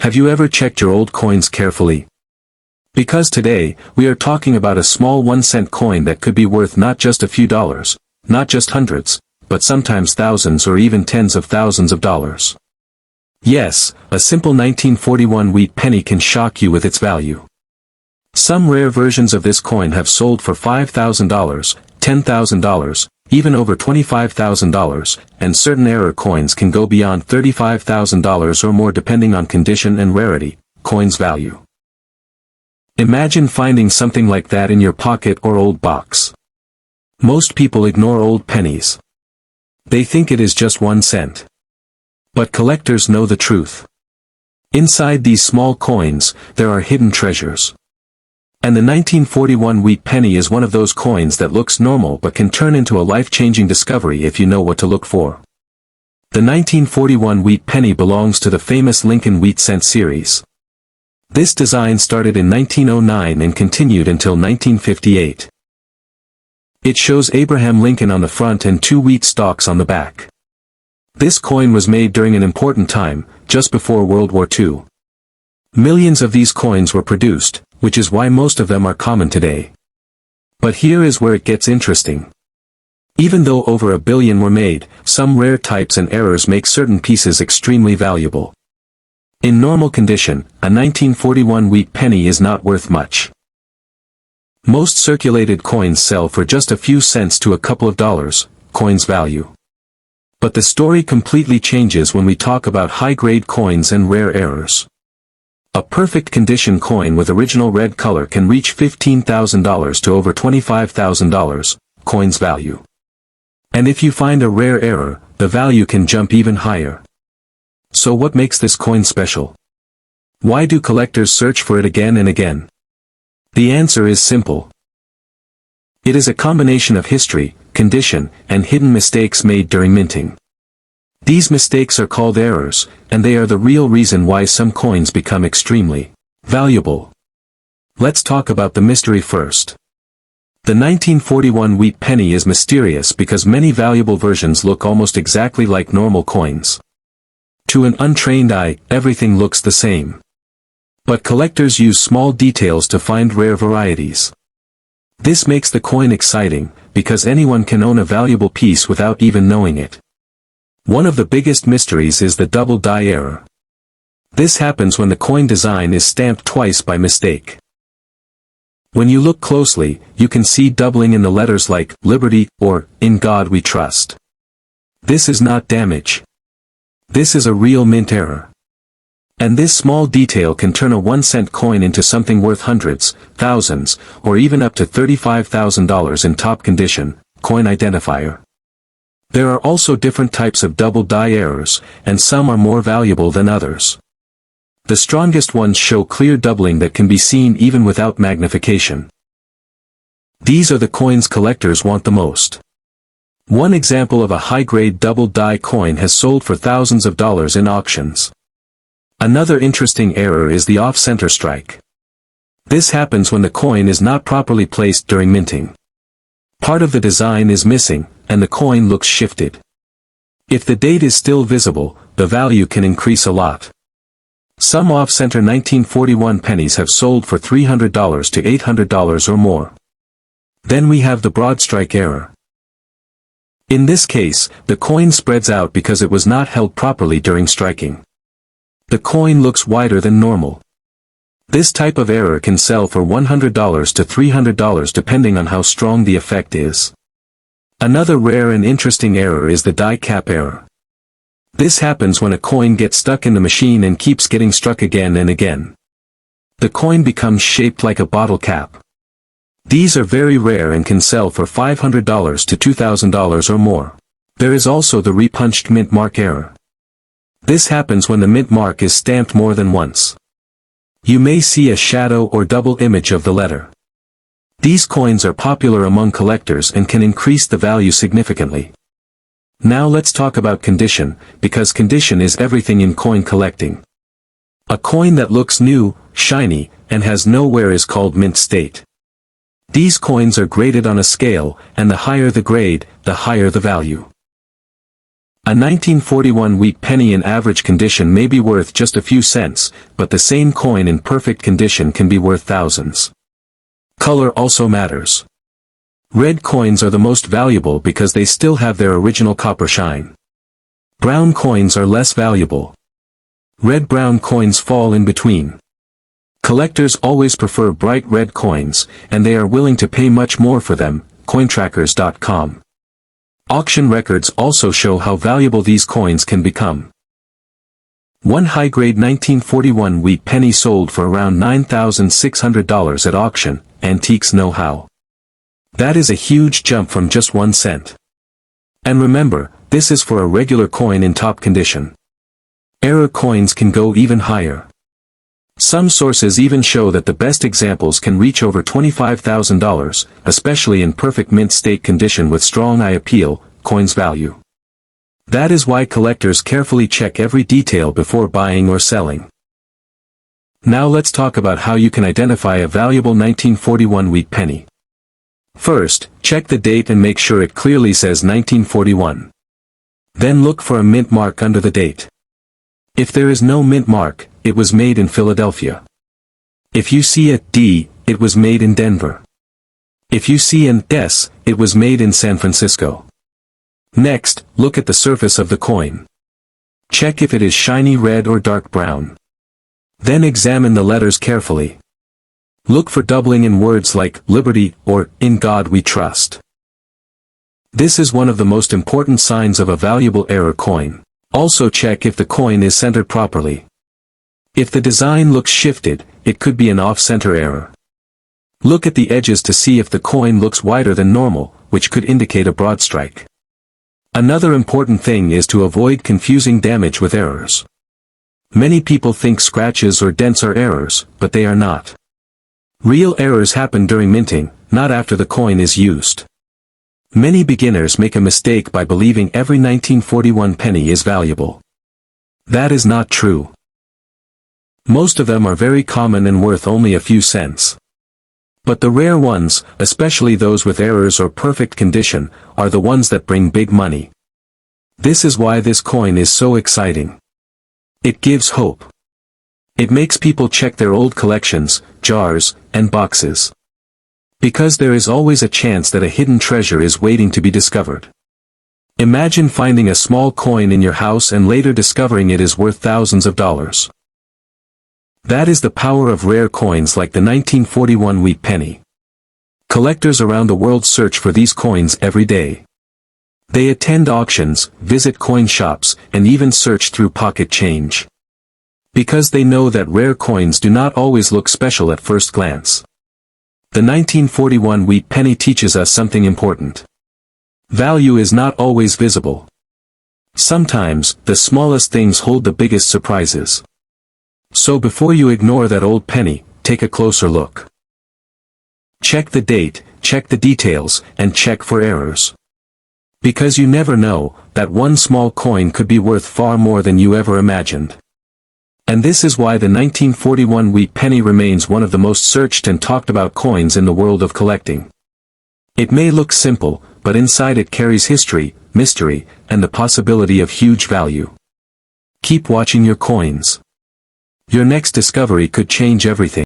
Have you ever checked your old coins carefully? Because today, we are talking about a small 1-cent coin that could be worth not just a few dollars, not just hundreds, but sometimes thousands or even tens of thousands of dollars. Yes, a simple 1941 wheat penny can shock you with its value. Some rare versions of this coin have sold for $5,000, $10,000, even over $25,000, and certain error coins can go beyond $35,000 or more depending on condition and rarity, coin's value. Imagine finding something like that in your pocket or old box. Most people ignore old pennies. They think it is just 1 cent. But collectors know the truth. Inside these small coins, there are hidden treasures. And the 1941 wheat penny is one of those coins that looks normal but can turn into a life-changing discovery if you know what to look for. The 1941 wheat penny belongs to the famous Lincoln wheat cent series. This design started in 1909 and continued until 1958. It shows Abraham Lincoln on the front and 2 wheat stalks on the back. This coin was made during an important time, just before World War II. Millions of these coins were produced, which is why most of them are common today. But here is where it gets interesting. Even though over 1 billion were made, some rare types and errors make certain pieces extremely valuable. In normal condition, a 1941 wheat penny is not worth much. Most circulated coins sell for just a few cents to a couple of dollars, coin's value. But the story completely changes when we talk about high-grade coins and rare errors. A perfect condition coin with original red color can reach $15,000 to over $25,000, coin's value. And if you find a rare error, the value can jump even higher. So what makes this coin special? Why do collectors search for it again and again? The answer is simple. It is a combination of history, condition, and hidden mistakes made during minting. These mistakes are called errors, and they are the real reason why some coins become extremely valuable. Let's talk about the mystery first. The 1941 wheat penny is mysterious because many valuable versions look almost exactly like normal coins. To an untrained eye, everything looks the same. But collectors use small details to find rare varieties. This makes the coin exciting, because anyone can own a valuable piece without even knowing it. One of the biggest mysteries is the double die error. This happens when the coin design is stamped twice by mistake. When you look closely, you can see doubling in the letters like Liberty or In God We Trust. This is not damage. This is a real mint error. And this small detail can turn a 1-cent coin into something worth hundreds, thousands, or even up to $35,000 in top condition, coin identifier. There are also different types of double die errors, and some are more valuable than others. The strongest ones show clear doubling that can be seen even without magnification. These are the coins collectors want the most. One example of a high-grade double die coin has sold for thousands of dollars in auctions. Another interesting error is the off-center strike. This happens when the coin is not properly placed during minting. Part of the design is missing, and the coin looks shifted. If the date is still visible, the value can increase a lot. Some off-center 1941 pennies have sold for $300 to $800 or more. Then we have the broad strike error. In this case, the coin spreads out because it was not held properly during striking. The coin looks wider than normal. This type of error can sell for $100 to $300 depending on how strong the effect is. Another rare and interesting error is the die cap error. This happens when a coin gets stuck in the machine and keeps getting struck again and again. The coin becomes shaped like a bottle cap. These are very rare and can sell for $500 to $2,000 or more. There is also the repunched mint mark error. This happens when the mint mark is stamped more than once. You may see a shadow or double image of the letter. These coins are popular among collectors and can increase the value significantly. Now let's talk about condition, because condition is everything in coin collecting. A coin that looks new, shiny, and has no wear is called mint state. These coins are graded on a scale, and the higher the grade, the higher the value. A 1941 wheat penny in average condition may be worth just a few cents, but the same coin in perfect condition can be worth thousands. Color also matters. Red coins are the most valuable because they still have their original copper shine. Brown coins are less valuable. Red-brown coins fall in between. Collectors always prefer bright red coins, and they are willing to pay much more for them. Cointrackers.com. Auction records also show how valuable these coins can become. One high-grade 1941 wheat penny sold for around $9,600 at auction. Antiques know how. That is a huge jump from just 1 cent. And remember, this is for a regular coin in top condition. Error coins can go even higher. Some sources even show that the best examples can reach over $25,000, especially in perfect mint state condition with strong eye appeal, coins value. That is why collectors carefully check every detail before buying or selling. Now let's talk about how you can identify a valuable 1941 wheat penny. First, check the date and make sure it clearly says 1941. Then look for a mint mark under the date. If there is no mint mark, it was made in Philadelphia. If you see a D, it was made in Denver. If you see an S, it was made in San Francisco. Next, look at the surface of the coin. Check if it is shiny red or dark brown. Then examine the letters carefully. Look for doubling in words like liberty or in God we trust. This is one of the most important signs of a valuable error coin. Also check if the coin is centered properly. If the design looks shifted, it could be an off-center error. Look at the edges to see if the coin looks wider than normal, which could indicate a broad strike. Another important thing is to avoid confusing damage with errors. Many people think scratches or dents are errors, but they are not. Real errors happen during minting, not after the coin is used. Many beginners make a mistake by believing every 1941 penny is valuable. That is not true. Most of them are very common and worth only a few cents. But the rare ones, especially those with errors or perfect condition, are the ones that bring big money. This is why this coin is so exciting. It gives hope. It makes people check their old collections, jars, and boxes. Because there is always a chance that a hidden treasure is waiting to be discovered. Imagine finding a small coin in your house and later discovering it is worth thousands of dollars. That is the power of rare coins like the 1941 wheat penny. Collectors around the world search for these coins every day. They attend auctions, visit coin shops, and even search through pocket change. Because they know that rare coins do not always look special at first glance. The 1941 wheat penny teaches us something important. Value is not always visible. Sometimes, the smallest things hold the biggest surprises. So before you ignore that old penny, take a closer look. Check the date, check the details, and check for errors. Because you never know, that one small coin could be worth far more than you ever imagined. And this is why the 1941 wheat penny remains one of the most searched and talked about coins in the world of collecting. It may look simple, but inside it carries history, mystery, and the possibility of huge value. Keep watching your coins. Your next discovery could change everything.